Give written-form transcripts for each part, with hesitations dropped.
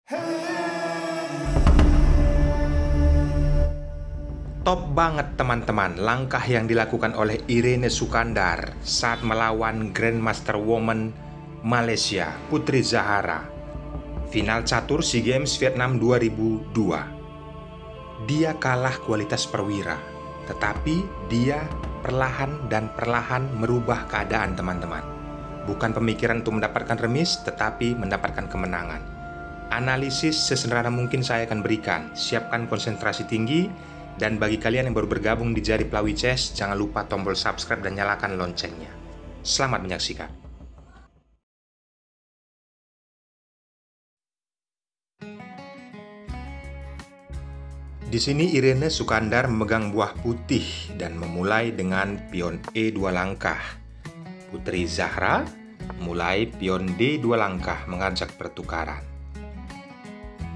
Top banget teman-teman langkah yang dilakukan oleh Irene Sukandar saat melawan Grandmaster Woman Malaysia, Putri Zahara, final catur SEA Games Vietnam 2002. Dia kalah kualitas perwira, tetapi dia perlahan merubah keadaan teman-teman. Bukan pemikiran untuk mendapatkan remis, tetapi mendapatkan kemenangan. Analisis sesederhana mungkin saya akan berikan. Siapkan konsentrasi tinggi. Dan bagi kalian yang baru bergabung di Jari Pelawi Chess, jangan lupa tombol subscribe dan nyalakan loncengnya. Selamat menyaksikan. Di sini Irene Sukandar memegang buah putih dan memulai dengan pion E2 langkah. Putri Zahra mulai pion D2 langkah mengajak pertukaran.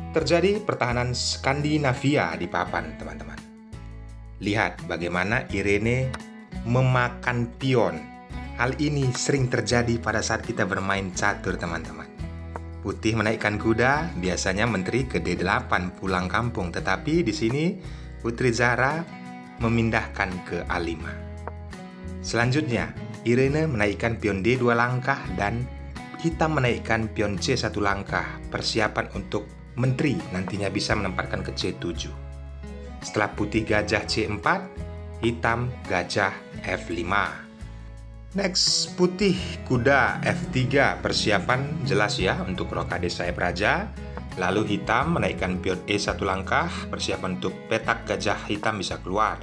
Terjadi pertahanan Skandinavia di papan, teman-teman. Lihat bagaimana Irene memakan pion. Hal ini sering terjadi pada saat kita bermain catur, teman-teman. Putih menaikkan kuda, biasanya menteri ke D8 pulang kampung, tetapi di sini Putri Zahra memindahkan ke A5. Selanjutnya, Irene menaikkan pion D2 langkah dan hitam menaikkan pion C1 langkah, persiapan untuk menteri nantinya bisa menempatkan ke C7. Setelah putih gajah C4, hitam gajah F5. Next, putih kuda F3, persiapan jelas ya untuk rokade sayap raja. Lalu hitam menaikkan pion E1 langkah, persiapan untuk petak gajah hitam bisa keluar.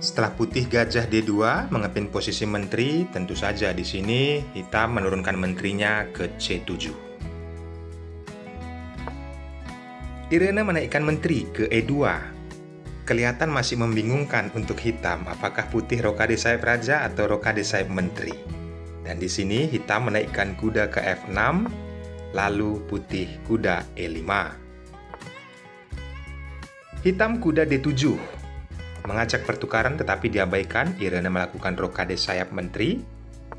Setelah putih gajah D2 mengepin posisi menteri, tentu saja di sini hitam menurunkan menterinya ke C7. Irene menaikkan menteri ke E2. Kelihatan masih membingungkan untuk hitam, apakah putih rokade sayap raja atau rokade sayap menteri. Dan di sini hitam menaikkan kuda ke F6, lalu putih kuda E5. Hitam kuda D7 mengajak pertukaran tetapi diabaikan. Irene melakukan rokade sayap menteri.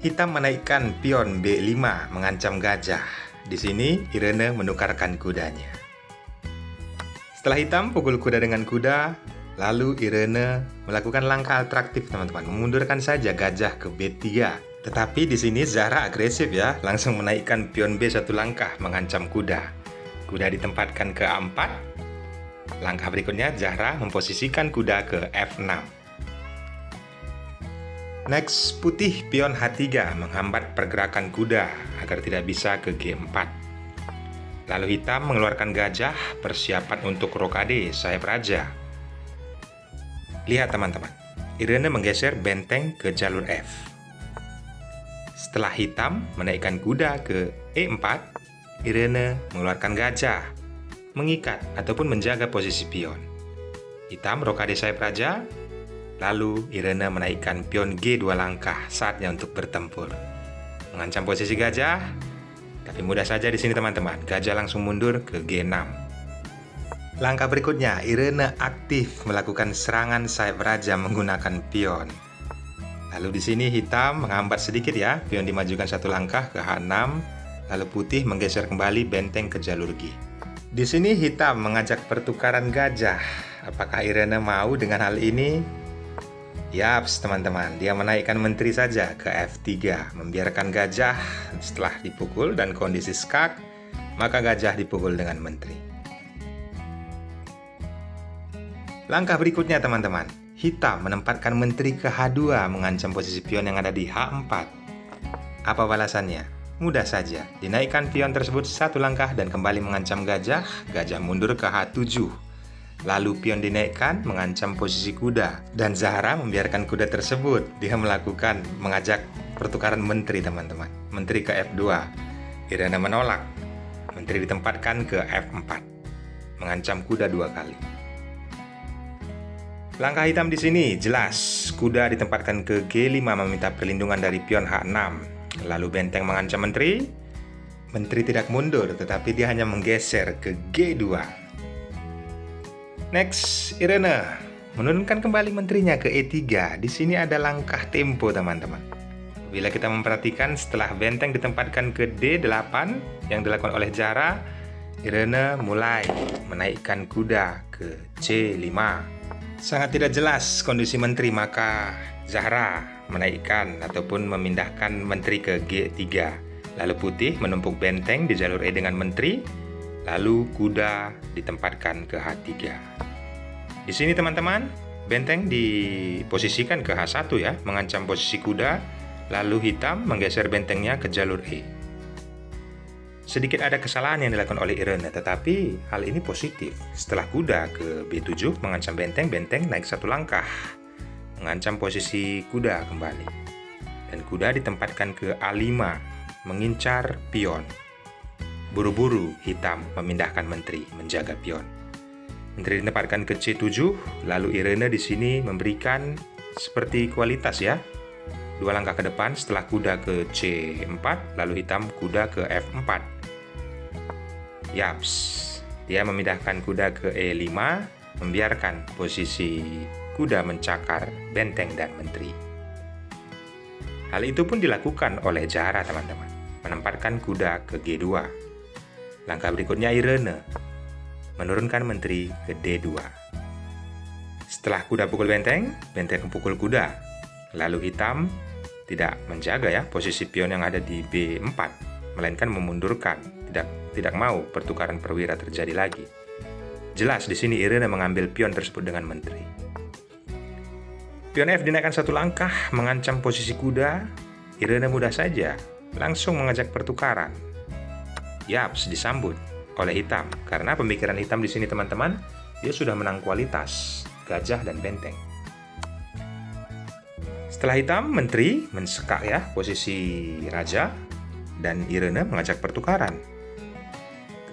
Hitam menaikkan pion B5 mengancam gajah. Di sini Irene menukarkan kudanya. Setelah hitam pukul kuda dengan kuda, lalu Irene melakukan langkah atraktif, teman-teman, memundurkan saja gajah ke B3. Tetapi di sini Zahra agresif ya, langsung menaikkan pion B1 langkah mengancam kuda. Kuda ditempatkan ke A4. Langkah berikutnya Zahra memposisikan kuda ke F6. Next, putih pion H3 menghambat pergerakan kuda agar tidak bisa ke G4. Lalu hitam mengeluarkan gajah, persiapan untuk rokade sayap raja. Lihat teman-teman, Irene menggeser benteng ke jalur F. Setelah hitam menaikkan kuda ke E4, Irene mengeluarkan gajah, mengikat ataupun menjaga posisi pion. Hitam rokade sayap raja, lalu Irene menaikkan pion G2 langkah, saatnya untuk bertempur. Mengancam posisi gajah, tapi mudah saja di sini teman-teman, gajah langsung mundur ke G6. Langkah berikutnya, Irene aktif melakukan serangan sayap raja menggunakan pion. Lalu di sini hitam menghambat sedikit ya, pion dimajukan satu langkah ke H6, lalu putih menggeser kembali benteng ke jalur G. Di sini hitam mengajak pertukaran gajah. Apakah Irene mau dengan hal ini? Yaps teman-teman, dia menaikkan menteri saja ke F3, membiarkan gajah setelah dipukul dan kondisi skak, maka gajah dipukul dengan menteri. Langkah berikutnya teman-teman, hitam menempatkan menteri ke H2 mengancam posisi pion yang ada di H4. Apa balasannya? Mudah saja, dinaikkan pion tersebut satu langkah dan kembali mengancam gajah, gajah mundur ke H7. Lalu pion dinaikkan mengancam posisi kuda dan Zahra membiarkan kuda tersebut. Dia mengajak pertukaran menteri teman-teman. Menteri ke F2. Irene menolak. Menteri ditempatkan ke F4. Mengancam kuda 2 kali. Langkah hitam di sini jelas. Kuda ditempatkan ke G5 meminta perlindungan dari pion H6. Lalu benteng mengancam menteri. Menteri tidak mundur tetapi dia hanya menggeser ke G2. Next, Irene menurunkan kembali menterinya ke E3. Di sini ada langkah tempo, teman-teman. Bila kita memperhatikan setelah benteng ditempatkan ke D8 yang dilakukan oleh Zahra, Irene mulai menaikkan kuda ke C5. Sangat tidak jelas kondisi menteri, maka Zahra menaikkan ataupun memindahkan menteri ke G3. Lalu putih menumpuk benteng di jalur E dengan menteri, lalu kuda ditempatkan ke H3. Di sini teman-teman, benteng diposisikan ke H1 ya, mengancam posisi kuda, lalu hitam menggeser bentengnya ke jalur E. Sedikit ada kesalahan yang dilakukan oleh Irene, tetapi hal ini positif. Setelah kuda ke B7 mengancam benteng, benteng naik satu langkah, mengancam posisi kuda kembali. Dan kuda ditempatkan ke A5, mengincar pion. Buru-buru hitam memindahkan menteri, menjaga pion. Menteri ditempatkan ke C7, lalu Irene di sini memberikan seperti kualitas ya. 2 langkah ke depan setelah kuda ke C4, lalu hitam kuda ke F4. Yaps, dia memindahkan kuda ke E5, membiarkan posisi kuda mencakar benteng dan menteri. Hal itu pun dilakukan oleh Zahra teman-teman, menempatkan kuda ke G2. Langkah berikutnya Irene, menurunkan menteri ke D2. Setelah kuda pukul benteng, benteng pukul kuda. Lalu hitam tidak menjaga ya posisi pion yang ada di B4, melainkan memundurkan, tidak mau pertukaran perwira terjadi lagi. Jelas di sini Irene mengambil pion tersebut dengan menteri. Pion F dinaikkan satu langkah, mengancam posisi kuda. Irene mudah saja langsung mengajak pertukaran. Yaps, disambut oleh hitam, karena pemikiran hitam di sini teman-teman, dia sudah menang kualitas gajah dan benteng. Setelah hitam, menteri mensekak ya posisi raja, dan Irene mengajak pertukaran.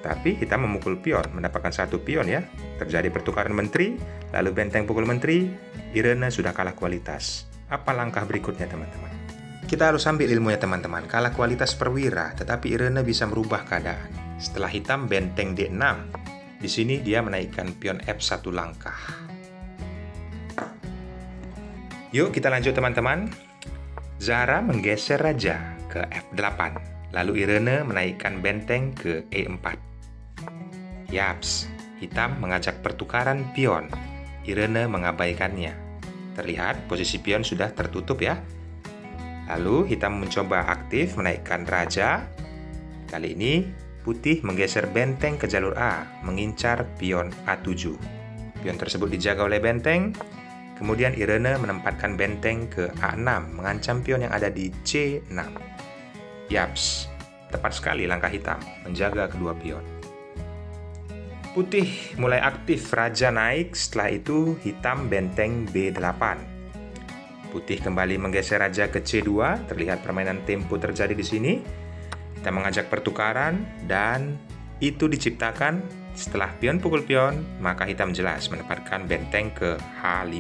Tetapi hitam memukul pion, mendapatkan satu pion ya. Terjadi pertukaran menteri, lalu benteng pukul menteri, Irene sudah kalah kualitas. Apa langkah berikutnya teman-teman? Kita harus ambil ilmunya teman-teman. Kalah kualitas perwira, tetapi Irene bisa merubah keadaan. Setelah hitam benteng D6, di sini dia menaikkan pion F1 langkah. Yuk kita lanjut teman-teman. Zahra menggeser raja ke F8. Lalu Irene menaikkan benteng ke E4. Yaps, hitam mengajak pertukaran pion. Irene mengabaikannya. Terlihat posisi pion sudah tertutup ya. Lalu hitam mencoba aktif menaikkan raja. Kali ini putih menggeser benteng ke jalur A, mengincar pion A7. Pion tersebut dijaga oleh benteng. Kemudian Irene menempatkan benteng ke A6, mengancam pion yang ada di C6. Yaps, tepat sekali langkah hitam, menjaga kedua pion. Putih mulai aktif, raja naik, setelah itu hitam benteng B8. Putih kembali menggeser raja ke C2, terlihat permainan tempo terjadi di sini. Kita mengajak pertukaran, dan itu diciptakan setelah pion pukul pion, maka hitam jelas menempatkan benteng ke H5.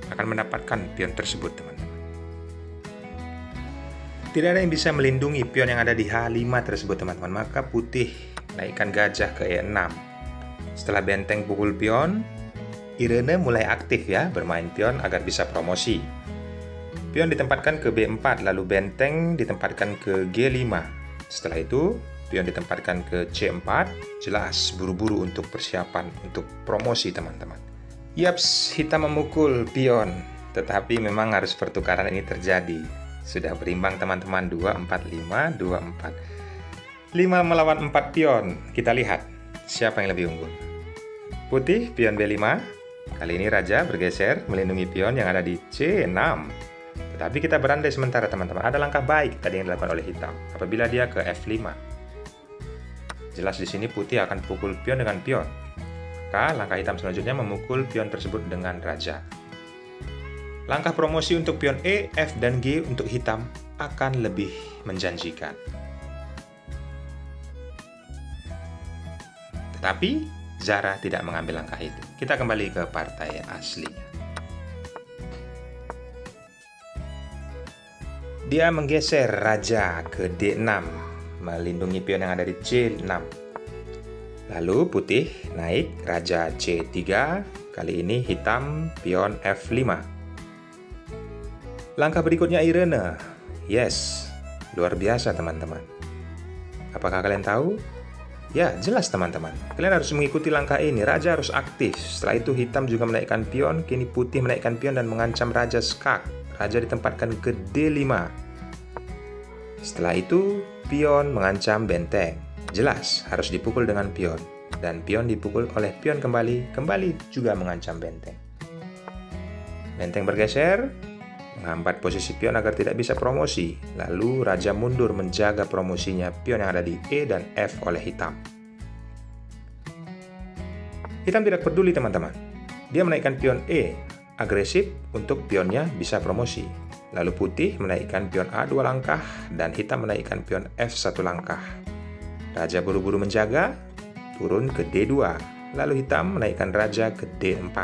Akan mendapatkan pion tersebut, teman-teman. Tidak ada yang bisa melindungi pion yang ada di H5 tersebut, teman-teman. Maka putih naikkan gajah ke E6. Setelah benteng pukul pion, Irene mulai aktif ya, bermain pion agar bisa promosi. Pion ditempatkan ke B4, lalu benteng ditempatkan ke G5. Setelah itu, pion ditempatkan ke C4, jelas buru-buru untuk persiapan untuk promosi teman-teman. Yaps, hitam memukul pion, tetapi memang harus pertukaran ini terjadi. Sudah berimbang teman-teman, 2-4-5, 2-4. 5 melawan 4 pion, kita lihat siapa yang lebih unggul. Putih, pion B5, kali ini raja bergeser melindungi pion yang ada di C6. Tetapi kita berandai sementara teman-teman, ada langkah baik tadi yang dilakukan oleh hitam, apabila dia ke F5. Jelas di sini putih akan pukul pion dengan pion. Maka langkah hitam selanjutnya memukul pion tersebut dengan raja. Langkah promosi untuk pion E, F, dan G untuk hitam akan lebih menjanjikan. Tetapi Zahra tidak mengambil langkah itu. Kita kembali ke partai aslinya. Dia menggeser raja ke D6, melindungi pion yang ada di C6. Lalu putih naik raja C3, kali ini hitam pion F5. Langkah berikutnya Irene. Yes, luar biasa teman-teman. Apakah kalian tahu? Ya, jelas teman-teman. Kalian harus mengikuti langkah ini. Raja harus aktif. Setelah itu hitam juga menaikkan pion. Kini putih menaikkan pion dan mengancam raja skak. Raja ditempatkan ke D5. Setelah itu, pion mengancam benteng. Jelas, harus dipukul dengan pion. Dan pion dipukul oleh pion kembali juga mengancam benteng. Benteng bergeser, menghambat posisi pion agar tidak bisa promosi. Lalu raja mundur menjaga promosinya pion yang ada di E dan F oleh hitam. Hitam tidak peduli teman-teman. Dia menaikkan pion E, agresif untuk pionnya bisa promosi. Lalu putih menaikkan pion A 2 langkah dan hitam menaikkan pion F 1 langkah. Raja buru-buru menjaga, turun ke D2. Lalu hitam menaikkan raja ke D4.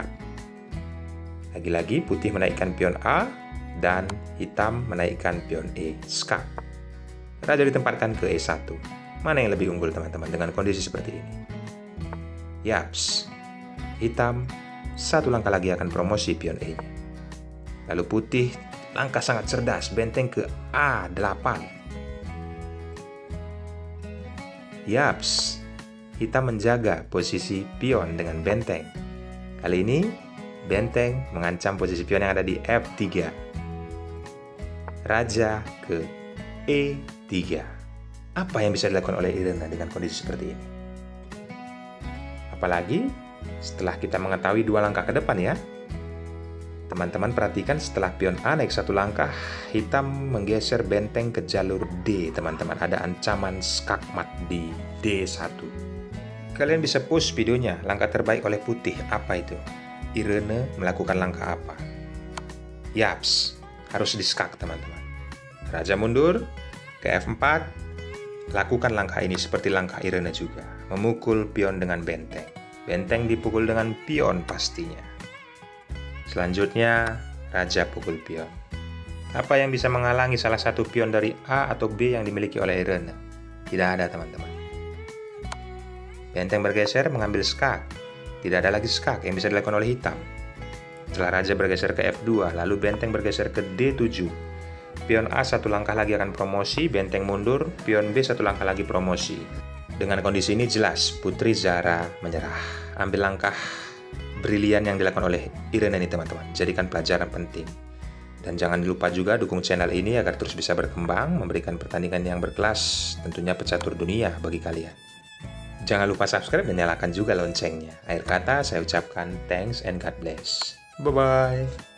Lagi-lagi putih menaikkan pion A dan hitam menaikkan pion E, skak. Raja ditempatkan ke E1. Mana yang lebih unggul teman-teman dengan kondisi seperti ini? Yaps, hitam 1 langkah lagi akan promosi pion E-nya. Lalu putih langkah sangat cerdas, benteng ke A8. Yaps, hitam menjaga posisi pion dengan benteng. Kali ini benteng mengancam posisi pion yang ada di F3. Raja ke E3. Apa yang bisa dilakukan oleh Irena dengan kondisi seperti ini? Apalagi setelah kita mengetahui 2 langkah ke depan ya. Teman-teman perhatikan setelah pion A naik 1 langkah, hitam menggeser benteng ke jalur D. Teman-teman, ada ancaman skakmat di D1. Kalian bisa push videonya, langkah terbaik oleh putih. Apa itu? Irene melakukan langkah apa? Yaps, harus diskak teman-teman. Raja mundur ke F4. Lakukan langkah ini seperti langkah Irene juga. Memukul pion dengan benteng. Benteng dipukul dengan pion pastinya. Selanjutnya, raja pukul pion. Apa yang bisa menghalangi salah satu pion dari A atau B yang dimiliki oleh Irene? Tidak ada teman-teman. Benteng bergeser mengambil skak. Tidak ada lagi skak yang bisa dilakukan oleh hitam. Setelah raja bergeser ke F2, lalu benteng bergeser ke D7. Pion A 1 langkah lagi akan promosi, benteng mundur, pion B 1 langkah lagi promosi. Dengan kondisi ini jelas Putri Zara menyerah. Ambil langkah brilian yang dilakukan oleh Irene ini teman-teman. Jadikan pelajaran penting. Dan jangan lupa juga dukung channel ini agar terus bisa berkembang, memberikan pertandingan yang berkelas, tentunya pecatur dunia bagi kalian. Jangan lupa subscribe dan nyalakan juga loncengnya. Akhir kata saya ucapkan thanks and God bless. Bye-bye.